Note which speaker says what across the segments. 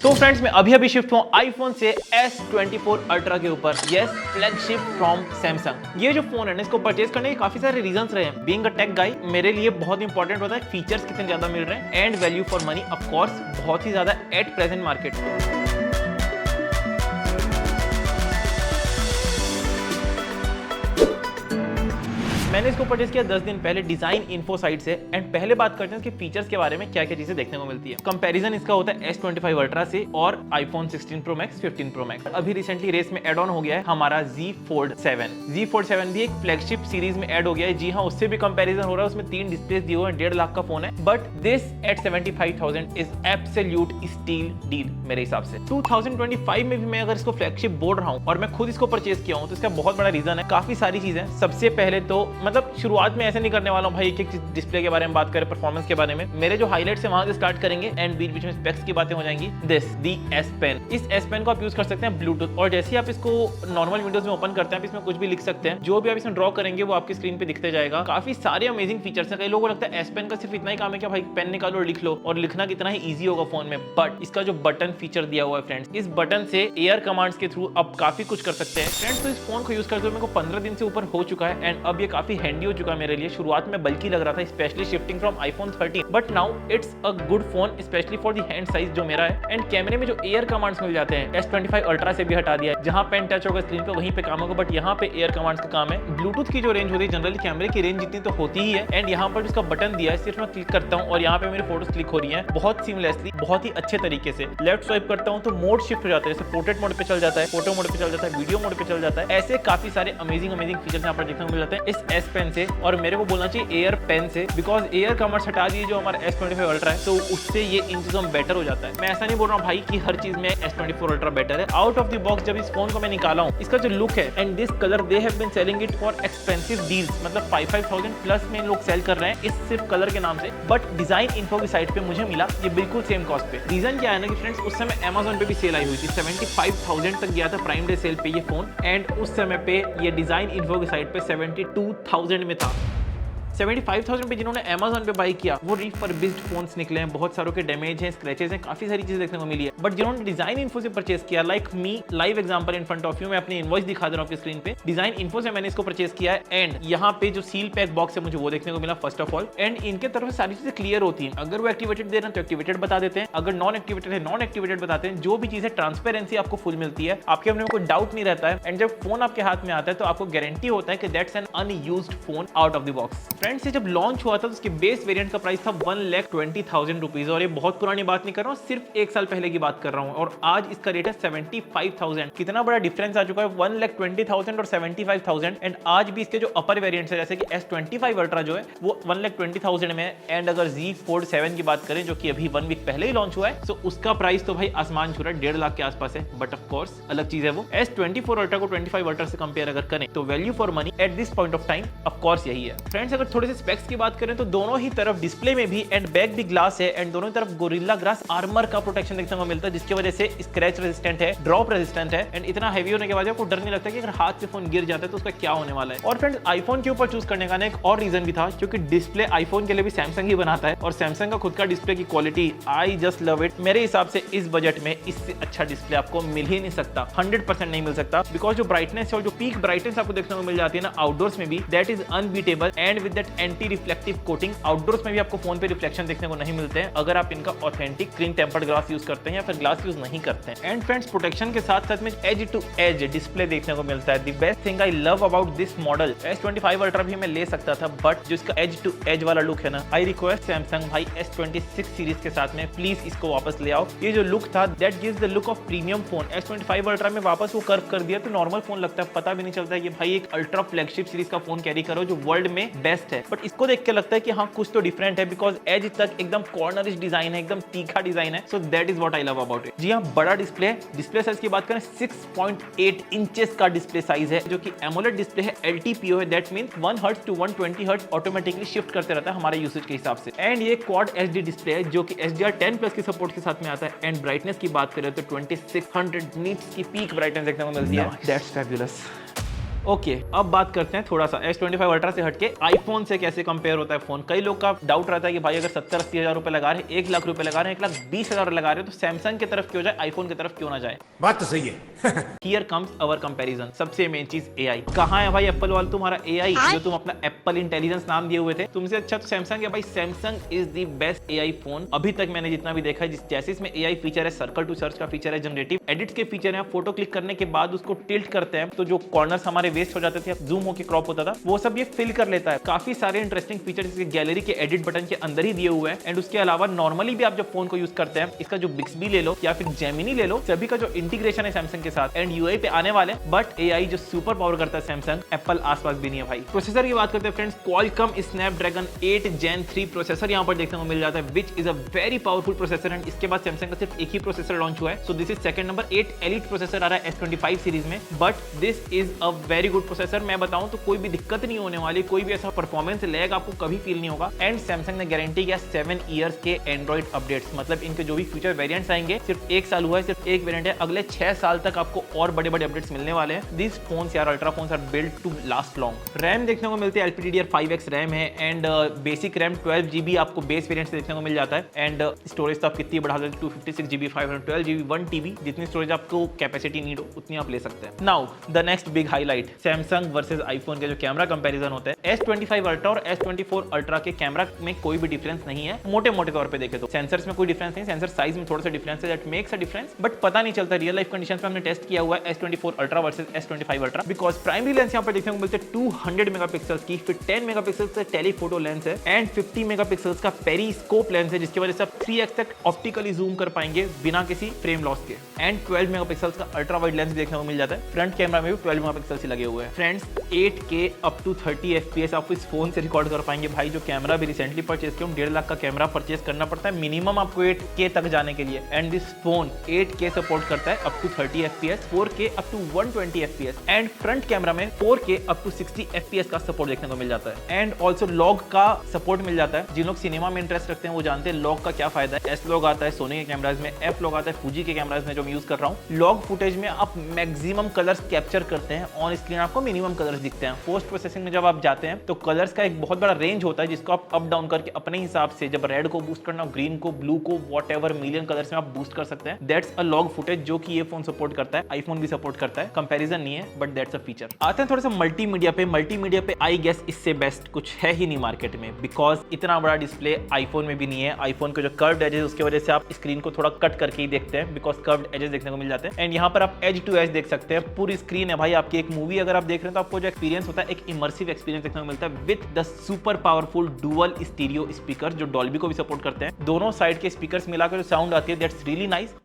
Speaker 1: तो फ्रेंड्स मैं अभी शिफ्ट हुआ आईफोन से S24 अल्ट्रा के ऊपर। Yes, flagship from Samsung. ये जो फोन है ना, इसको परचेज करने के काफी सारे रीजंस रहे हैं। बीइंग अ टेक गाई मेरे लिए बहुत इंपॉर्टेंट होता है फीचर्स कितने ज्यादा मिल रहे हैं and value for money of course बहुत ही ज्यादा एट प्रेजेंट मार्केट। मैंने इसको परचेज किया 10 दिन पहले डिजाइन इन्फो साइट से। एंड पहले बात करते हैं इसके फीचर्स के बारे में, क्या क्या चीजें देखने को मिलती है। कंपैरिजन इसका होता है S25 अल्ट्रा से और iPhone 16 Pro Max 15 Pro Max। अभी रिसेंटली रेस में एड ऑन हो गया है हमारा Z Fold 7। Z Fold 7 भी एक फ्लैगशिप सीरीज में ऐड हो गया है। जी हाँ, उससे भी कंपैरिजन हो रहा है। उसमें 3 डिस्प्ले दिए हुए हैं, 1.5 लाख का फोन है। But this eight 75,000 is absolute steal deal मेरे हिसाब से। 2025 में भी मैं अगर इसको फ्लैगशिप बोल रहा हूँ और मैं खुद इसको परचेज किया हूँ तो इसका बहुत बड़ा रीजन है। काफी सारी चीजें। सबसे पहले तो मतलब शुरुआत में ऐसे नहीं करने वाला हूं भाई एक डिस्प्ले के बारे में बात करें, परफॉर्मेंस के बारे में। मेरे जो हाइलाइट्स है वहां से स्टार्ट करेंगे एंड बीच बीच में स्पेक्स की बातें हो जाएंगी। This the S Pen। इस S Pen को आप यूज कर सकते हैं ब्लूटूथ, और जैसे ही आप इसको नॉर्मल विंडोज में ओपन करते हैं आप इसमें कुछ भी लिख सकते हैं। जो भी आप इसमें ड्रॉ करेंगे वो आपकी स्क्रीन पे दिखते जाएगा। काफी सारे अमेजिंग फीचर्स हैं। कई लोगों को लगता है S Pen का सिर्फ इतना ही काम है कि भाई पेन निकालो और लिख लो, और लिखना कितना ही ईजी होगा फोन में। बट इसका जो बटन फीचर दिया हुआ है फ्रेंड्स, इस बटन से एयर कमांड्स के थ्रू अब काफी कुछ कर सकते हैं फ्रेंड्स। तो इस फोन को यूज करते हुए मेरे को 15 दिन से ऊपर हो चुका है एंड अब ये काफी हैंडी हो चुका है मेरे लिए। शुरुआत में बल्कि लग रहा था, specially shifting from iPhone 13, but now it's a good phone specially for the hand size जो मेरा है। एंड कैमरे में जो एयर कमांड्स मिल जाते हैं S25 अल्ट्रा से भी हटा दिया है। जहां पेन टच होगा स्क्रीन पे वहीं पे काम होगा, बट यहाँ पे एयर कमांड्स का काम है। ब्लूटूथ की जो रेंज होती है जनरली कैमरे की रेंज जितनी तो होती ही है। एंड यहाँ पर जिसका बटन दिया है सिर्फ मैं क्लिक करता हूँ और यहाँ पे मेरी फोटोज क्लिक हो रही है बहुत सीमलेसली, बहुत ही अच्छे तरीके से। लेफ्ट स्वाइप करता हूँ तो मोड शिफ्ट हो जाता है, जैसे पोर्ट्रेट मोड पे चल जाता है, फोटो मोड पे चल जाता है, वीडियो मोड पे चल जाता है। ऐसे काफी सारे अमेजिंग फीचर्स यहाँ पर देखने को मिल जाते हैं इस S Pen से, और मेरे को बोलना चाहिए एयर पेन से, बिकॉज एयर कमांड्स हटा दिए जो हमारा S25 अल्ट्रा है, तो उससे ये इन चीजों में बेटर हो जाता है। मैं ऐसा नहीं बोल रहा हूँ भाई कि हर चीज में S24 अल्ट्रा बेटर है। आउट ऑफ द बॉक्स जब इस फोन को मैं निकाला हूँ, इसका जो लुक है and this colour, they have been selling it for expensive deals, मतलब 5,000 प्लस में लोग सेल कर रहे हैं इस सिर्फ कलर के नाम से। बट डिजाइन इन्फो की साइट पे मुझे मिला ये बिल्कुल सेम कॉस्ट पे। रीजन क्या है ना कि फ्रेंड्स उस समय Amazon पे भी सेल आई हुई थी, 75,000 तक गया था प्राइम डे सेल पे ये फोन, एंड उस समय पे ये डिजाइन इन्फो की साइट पे 72,000 में था। 75,000 पे जिन्होंने Amazon पे बाई किया वो रिफर्बिश्ड फोन्स निकले हैं, बहुत सारों के डैमेज हैं, स्क्रैचेस हैं, काफी सारी चीजें देखने को मिली है। बट जिन्होंने डिजाइन इन्फो से परचेज किया, like me, live example in front of you, मैं अपनी इनवॉइस दिखा दे रहा हूं आपकी स्क्रीन पे। डिजाइन इन्फो से मैंने इसको परचेज किया है एंड यहाँ पे जो सील पैक बॉक्स है मुझे वो देखने को मिला फर्स्ट ऑफ ऑल। एंड इनके तरफ से सारी चीजें क्लियर होती हैं। अगर वो एक्टिवेटेड दे रहे हैं तो एक्टिवेटेड बता देते हैं, अगर नॉन एक्टिवेटेड है नॉन एक्टिवेटेड बताते हैं। जो भी चीजें ट्रांसपेरेंसी आपको फुल मिलती है, आपके अपने में कोई डाउट नहीं रहता है। एंड जब फोन आपके हाथ में आता है तो आपको गारंटी होता है कि that's an unused phone out of the box. Friends ये जब लॉन्च हुआ था तो उसके बेस वेरिएंट का प्राइस था 1,20,000 रुपीज, और ये बहुत पुरानी बात नहीं कर रहा हूँ, सिर्फ 1 साल पहले की बात कर रहा हूँ। और आज इसका रेट है 75,000। कितना बड़ा डिफरेंस आ चुका है, 1,20,000 और 75,000। एंड आज भी इसके जो अपर वेरिएंट्स है जैसे कि S25 अल्ट्रा जो है वो 1,20,000 में है। एंड अगर Z Fold 7 की बात करें जो कि अभी 1 वीक पहले ही लॉन्च हुआ है, तो उसका प्राइस तो भाई आसमान छू रहा है, 1.5 लाख के आसपास है। बट ऑफ कोर्स अलग चीज है वो। S24 अल्ट्रा को 25 अल्ट्रा से कंपेयर अगर करें तो value for money at this point of time of course यही है। फ्रेंड्स अगर थोड़े से स्पेक्स की बात करें तो दोनों ही तरफ डिस्प्ले में भी एंड बैक भी ग्लास है, एंड दोनों तरफ गोरिल्ला ग्लास आर्मर का प्रोटेक्शन देखने को मिलता है, जिसकी वजह से स्क्रैच रेजिस्टेंट है, ड्रॉप रेजिस्टेंट है। एंड इतना हैवी होने के बाद आपको डर नहीं लगता कि अगर हाथ पे फोन गिर जाता है तो उसका क्या होने वाला है। और फ्रेंड्स आईफोन के ऊपर चूज करने का एक और रीजन भी था, क्योंकि डिस्प्ले आईफोन के लिए भी सैमसंग ही बनाता है, और सैमसंग का खुद का डिस्प्ले की quality I just love it. मेरे हिसाब से इस बजट में इससे अच्छा डिस्प्ले आपको मिल ही नहीं सकता, 100% नहीं मिल सकता। बिकॉज जो ब्राइटनेस और जो पीक ब्राइटनेस आपको देखने को मिल जाती है ना आउटडोर्स में भी, that is unbeatable. And with that anti reflective coating outdoors में भी आपको फोन पे रिफ्लेक्शन देखने को नहीं मिलते हैं अगर आप इनका authentic screen tempered glass use करते हैं या फिर ग्लास यूज नहीं करते हैं। एंड फ्रेंड्स प्रोटेक्शन के साथ साथ में एज टू एज डिस्प्ले देखने को मिलता है। The best thing I love about this model, S25 ultra भी मैं ले सकता था, बट जो इसका एज टू एज वाला लुक है ना, आई रिक्वेस्ट सैमसंग भाई S26 सीरीज के साथ में प्लीज इसको वापस ले आओ। ये जो लुक था that gives the look of premium phone. S25 ultra में वापस वो कर्व कर दिया तो नॉर्मल फोन लगता है, पता भी नहीं चलता है कि भाई एक अल्ट्रा फ्लैगशिप सीरीज का फोन कैरी करो जो वर्ल्ड में बेस्ट है। बट इसको देख के लगता है कि हाँ कुछ तो डिफरेंट है, बिकॉज एज तक एकदम कॉर्नरिश डिजाइन है, एकदम तीखा डिजाइन है। So that is what I love about it. जी हाँ, बड़ा डिस्प्ले। डिस्प्ले साइज की बात करें 6.8 इंचेस का डिस्प्ले साइज है, जो कि एमोलेड डिस्प्ले है, LTPO है, that means 1 hertz to 120 hertz automatically shift करते रहता है हमारे यूसेज के हिसाब से। एंड ये क्वाड HD डिस्प्ले है जो कि HDR10+ की सपोर्ट के साथ में आता है। एंड ब्राइटनेस की बात करें तो 2600 निट्स की पीक ब्राइटनेस देखने को मिलती है। That's fabulous. ओके, अब बात करते हैं थोड़ा सा S25 अल्ट्रा से हटके आईफोन से कैसे कंपेयर होता है फोन। कई लोग का डाउट रहता है कि भाई अगर 70-80 हजार रुपए लगा रहे हैं, 1 लाख रुपए लगा रहे हैं, 1,20,000 लगा रहे हैं, तो सैमसंग की तरफ क्यों जाए, आईफोन की तरफ क्यों ना जाए।
Speaker 2: बात तो सही है।
Speaker 1: Here comes our comparison. सबसे मेन चीज एआई। कहाँ है भाई एप्पल वाला तुम्हारा एआई जो तुम अपना एप्पल इंटेलिजेंस नाम दिए हुए थे? तुमसे अच्छा तो सैमसंग है भाई। Samsung is the best AI phone अभी तक मैंने जितना भी देखा है। जैसे इसमें एआई फीचर है, सर्कल टू सर्च का फीचर है, जनरेटिव एडिट्स के फीचर है, फोटो क्लिक करने के बाद उसको टिल्ट करते हैं तो जो कॉर्नर्स हमारे वेस्ट हो जाते थे, जूम होकर क्रॉप होता था, वो सब ये फिल कर लेता है। काफी सारे इंटरेस्टिंग फीचर इसके गैलरी के एडिट बटन के अंदर ही दिए हुए हैं। एंड उसके अलावा नॉर्मली भी आप जब फोन को यूज करते हैं, इसका जो बिक्सबी ले लो या फिर जेमिनी ले लो, सभी का जो इंटीग्रेशन है सैमसंग के साथ एंड यूआई पे आने वाले, बट एआई जो सुपर पावर करता है सैमसंग, एप्पल आसपास भी नहीं है भाई। प्रोसेसर की बात करते हैं friends, Qualcomm Snapdragon 8 Gen 3 processor यहां पर देखने को मिल जाता है, which is a very powerful processor. And इसके बाद सैमसंग का सिर्फ एक ही प्रोसेसर लॉन्च हुआ है, so this is second number. 8 elite processor आ रहा है S25 सीरीज में, but this is a very good processor. मैं बताऊं तो कोई भी दिक्कत नहीं होने वाली, कोई भी ऐसा परफॉर्मेंस लैग आपको कभी फील नहीं होगा। एंड सैमसंग ने गारंटी किया 7 इयर्स के एंड्रॉइड अपडेट्स, मतलब इनके जो भी फ्यूचर वेरिएंट्स आएंगे, सिर्फ 1 साल हुआ है, सिर्फ एक वेरिएंट है, अगले 6 साल तक आपको और बड़े बड़े अपडेट्स मिलने वाले हैं। दिस फोन्स यार, ultra phones are built to last long. RAM देखने को मिलती है LPDDR5X रैम है एंड बेसिक रैम 12GB आपको बेस वेरिएंट से देखने को मिल जाता है। एंड स्टोरेज तो आप कितनी बढ़ा देते हैं, 256GB, 512GB, 1TB, जितनी स्टोरेज आपको कैपेसिटी नीड हो उतनी आप ले सकते हैं। Now the next big highlight, Samsung versus iPhone के जो कैमरा कंपैरिजन होता है। S25 अल्ट्रा और S24 अल्ट्रा के कैमरा में कोई भी डिफरेंस नहीं है, मोटे मोटे तौर पे देखे तो। सेंसर्स में कोई डिफरेंस नहीं, सेंसर साइज में थोड़ा सा डिफरेंस है, that makes a difference, but पता नहीं चलता। रियल लाइफ कंडीशंस में हमने टेस्ट किया हुआ है S24 ultra versus S25 ultra, because primary lens यहाँ पर देखने को मिलते हैं 200 मेगापिक्सल्स की, फिर 10 मेगापिक्सल्स का टेलीफोटो लेंस है एंड 50 मेगापिक्सल्स का पेरिस्कोप लेंस है, जिसकी वजह से आप 3x तक ऑप्टिकली जूम कर पाएंगे बिना किसी फ्रेम लॉस के। एंड 12 मेगापिक्सल्स का अल्ट्रा वाइड लेंस देखने को मिल जाता है। फ्रंट कैमरा में भी 12 मेगापिक्सल्स ही लगे हुए हैं। Friends 8K up to 30 FPS आप इस फोन से रिकॉर्ड कर पाएंगे भाई। जो कैमरा भी रिसेंटली परचेज किया, 1.5 लाख का कैमरा परचेज करना पड़ता है मिनिमम आपको 8K तक जाने के लिए। And this phone 8K support करता है up to 30 FPS, 4K up to 120 FPS and front camera में 4K अप टू 60 FPS का सपोर्ट देखने को मिल जाता है। एंड ऑल्सो लॉग का सपोर्ट मिल जाता है। जिन लोग सिनेमा में इंटरेस्ट रखते हैं वो जानते हैं लॉग का क्या फायदा है। S लॉग आता है सोनी के कैमराज में, F लॉग आता है फूजी के कैमराज में जो मैं यूज कर रहा हूँ। लॉग फुटेज में आप मैक्सिमम कलर्स कैप्चर करते हैं, ऑन स्क्रीन आपको मिनिमम कलर्स दिखते हैं। पोस्ट प्रोसेसिंग में जब आप जाते हैं तो कलर्स का एक बहुत बड़ा रेंज होता है, जिसको आप अप डाउन करके अपने हिसाब से, जब रेड को बूस्ट करना, ग्रीन को, ब्लू को, व्हाटएवर मिलियन कलर्स में आप बूस्ट कर सकते हैं। दैट्स अ लॉग फुटेज जो कि ये फोन सपोर्ट करता है, आईफोन भी सपोर्ट करता है। कंपैरिजन नहीं है बट दैट्स अ फीचर। आते हैं थोड़ा सा मल्टीमीडिया पे। मल्टीमीडिया पे आई गेस इससे बेस्ट कुछ है ही नहीं मार्केट में, बिकॉज इतना बड़ा डिस्प्ले आईफोन में भी नहीं है। आईफोन के जो कर्व्ड एजेस उसकी वजह से आप स्क्रीन को थोड़ा कट करके ही देखते हैं, बिकॉज कर्व्ड एजेस देखने को मिल जाते हैं। एंड यहाँ पर आप एज टू एज देख सकते हैं, पूरी स्क्रीन है भाई आपकी। एक मूवी अगर आप देख रहे हैं तो आपको जो एक्सपीरियंस होता है, एक इमर्सिव एक्सपीरियंस देखने को मिलता है with the super powerful dual stereo speaker जो डॉल्बी को भी सपोर्ट करते हैं। दोनों साइड के स्पीकर्स मिलाकर जो साउंड आती है, that's really nice.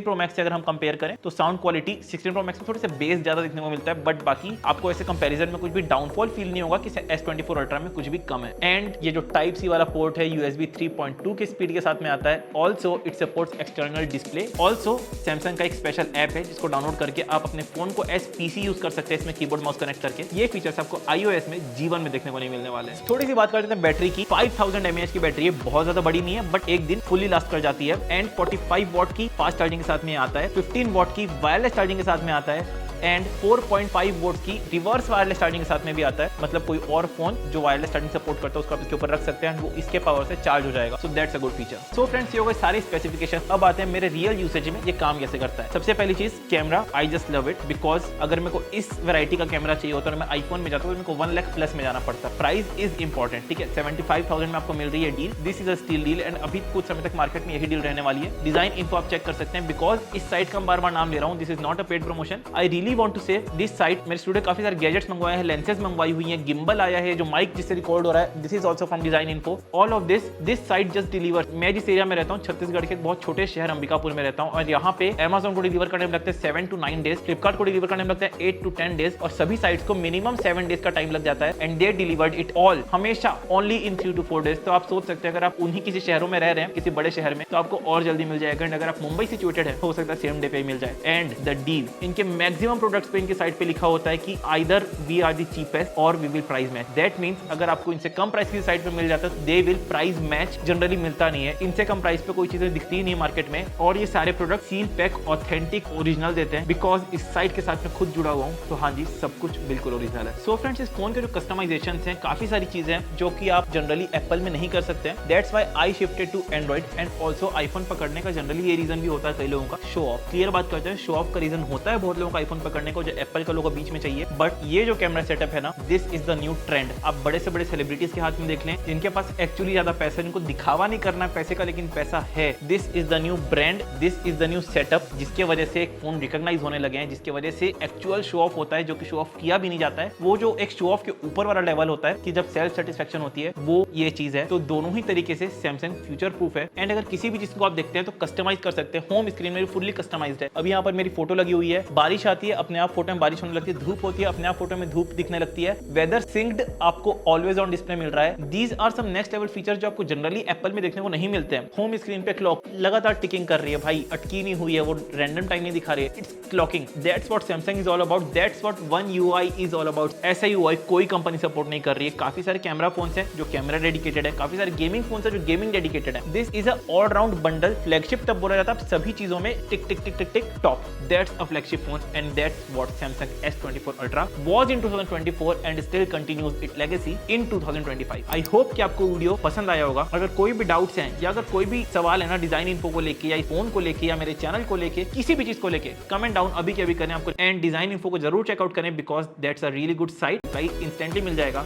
Speaker 1: Pro Max से अगर हम कंपेयर करें तो साउंड क्वालिटी 16 Pro Max में थोड़े से बेस ज्यादा देखने को मिलता है, बट बाकी आपको ऐसे कंपैरिजन में कुछ भी डाउनफॉल फील नहीं होगा कि S24 अल्ट्रा में कुछ भी कम है। एंड ये जो टाइप सी वाला पोर्ट है USB 3.2 के स्पीड के साथ में आता है। Also it supports external display. Also Samsung का एक स्पेशल ऐप है जिसको डाउनलोड करके आप अपने फोन को एज PC यूज कर सकते हैं, इसमें कीबोर्ड माउस कनेक्ट करके। ये फीचर्स आपको iOS में G1 में देखने को नहीं मिलने वाले हैं। थोड़ी सी बात करते हैं बैटरी की। 5000 mAh की बैटरी है, बहुत ज्यादा बड़ी नहीं है, बट एक दिन फुली लास्ट कर जाती है। एंड 45 वॉट की फास्ट चार्जिंग के साथ में आता है, 15 वॉट की वायरलेस चार्जिंग के साथ में आता है एंड 4.5 वोल्ट की रिवर्स वायरलेस चार्जिंग के साथ में भी आता है। मतलब कोई और फोन जो वायरलेस चार्जिंग सपोर्ट करता है उसको आप इसके ऊपर रख सकते हैं, वो इसके पावर से चार्ज हो जाएगा। So that's a good feature. So friends, ये हो गए सारे स्पेसिफिकेशन। अब आते हैं मेरे रियल यूसेज में ये काम कैसे करता है। सबसे पहली चीज camera, I just love it, because अगर मेरे को इस वैरायटी का कैमरा चाहिए होता है और मैं आईफोन में जाता हूँ तो मेरे को 1 लाख प्लस में जाना पड़ता है। प्राइस इज इंपॉर्टेंट, ठीक है। 75,000 में आपको मिल रही है deal. This is a steal deal and अभी कुछ समय तक मार्केट में यही डील रहने वाली है। डिजाइन इन्फो आप चेक कर सकते हैं, बिकॉज इस साइट का बार बार नाम ले रहा हूँ, this is not a paid promotion. I really really want to say this site, मेरे स्टूडियो काफी सारे गैजेट्स मंगवाए हैं, लेंसेज मंगवाई हुई है, गिम्बल आया है, जो माइक जिससे रिकॉर्ड हो रहा है, this is also from design info. All of this site just deliver. मैं जिस एरिया में रहता हूँ छत्तीसगढ़ के बहुत छोटे शहर अंबिकापुर में रहता हूँ, और यहाँ पे Amazon को डिलीवर करने में लगता है 7 to 9 डेज, फ्लिपकार्ट को डिलीवर करने में लगता है 8 to 10 डेज, और सभी साइट्स को मिनिमम 7 डेज का टाइम लग जाता है। And they delivered it all हमेशा ओनली इन 3 to 4 डेज। तो आप सोच सकते हैं अगर आप उन्हीं किसी शहरों में रह रहे हैं, किसी बड़े शहर में, तो आपको और जल्दी मिल जाएगा। एंड अगर आप मुंबई सिचुएटेड है, हो सकता है सेम डे पे ही मिल जाए। एंड द डील, इनके मैक्सिमम प्रोडक्ट्स पे इनके साइट पे लिखा होता है कि either we are the cheapest और we will price match. That means अगर आपको इनसे कम प्राइस की साइट पे मिल जाता है, they will price match. Generally मिलता नहीं है, इनसे कम प्राइस पे कोई चीजें दिखती ही नहीं मार्केट में। और ये सारे product seal pack authentic original देते हैं, बिकॉज इस साइट के साथ मैं खुद जुड़ा हुआ हूँ। तो हाँ जी, सब कुछ बिल्कुल ओरिजिनल है। सो फ्रेंड्स, इस फोन के जो कस्टमाइजेशन हैं, काफी सारी चीजें हैं जो कि आप जनरली एप्पल में नहीं कर सकते हैं। That's why I shifted to Android. And also iPhone पकड़ने का जनरली ये रीजन भी होता है कई लोगों का, शो ऑफ। क्लियर बात करते हैं, शो ऑफ का रीजन होता है बहुत लोगों का आईफोन पकड़ने को, जो एप्पल का लोगों बीच में चाहिए। बट ये जो कैमरा सेटअप है ना, this is the new trend. आप बड़े से बड़े सेलिब्रिटीज के हाथ में देख लें, जिनके पास एक्चुअली ज्यादा पैसा, जिनको दिखावा नहीं करना है पैसे का, लेकिन पैसा है। This is the new brand, this is the new setup, जिसके वजह से एक फोन रिकॉग्नाइज होने लगे हैं, जिसके वजह से एक्चुअल शो ऑफ होता है, जो कि शो ऑफ किया भी नहीं जाता है। वो जो एक शो ऑफ के ऊपर वाला लेवल होता है कि जब सेल्फ सेटिस्फेक्शन होती है, वो ये चीज है। तो दोनों ही तरीके से सैमसंग फ्यूचर प्रूफ है। एंड अगर किसी भी चीज को आप देखते हैं तो कस्टमाइज कर सकते हैं। होम स्क्रीन मेरी फुल्ली कस्टमाइज्ड है। अभी यहाँ पर मेरी फोटो लगी हुई है, बारिश आती है अपने आप फोटो में बारिश होने लगती है, धूप होती है अपने आप फोटो में धूप दिखने लगती है, वेदर सिंक्ड आपको ऑलवेज ऑन डिस्प्ले मिल रहा है। These are some next level feature जो आपको जनरली एप्पल में देखने को नहीं मिलते हैं। होम स्क्रीन पे क्लॉक लगातार टिकिंग कर रही है भाई, अटकी नहीं हुई है, वो रैंडम टाइम नहीं दिखा रही है, it's clocking. That's what Samsung is all about, that's what one UI is all about. ऐसा यूआई कोई कंपनी सपोर्ट नहीं कर रही है। काफी सारे कैमरा फोन्स हैं जो कैमरा डेडिकेटेड है, काफी सारे गेमिंग फोन्स हैं जो गेमिंग डेडिकेटेड है। This is a all round bundle. Flagship तब बोला जाता है सभी चीजों में tick tick tick tick tick top. That's a flagship phone and that's what Samsung S24 Ultra was in 2024 and still continues its legacy in 2025. I hope कि आपको video पसंद आया होगा। अगर कोई भी डाउट्स हैं या अगर कोई भी सवाल है ना डिजाइन इन्फो को लेके या फोन को लेके या मेरे चैनल को लेके, किसी भी चीज को लेके, कमेंट डाउन अभी के अभी करें आपको। एंड डिजाइन इन्फो को जरूर चेकआउट करें, because that's a really good site. Price instantly मिल जाएगा।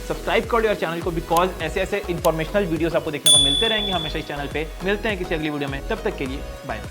Speaker 1: सब्सक्राइब कर लो यार चैनल को, बिकॉज ऐसे ऐसे इंफॉर्मेशनल वीडियोस आपको देखने को मिलते रहेंगे हमेशा इस चैनल पे। मिलते हैं किसी अगली वीडियो में, तब तक के लिए बाय।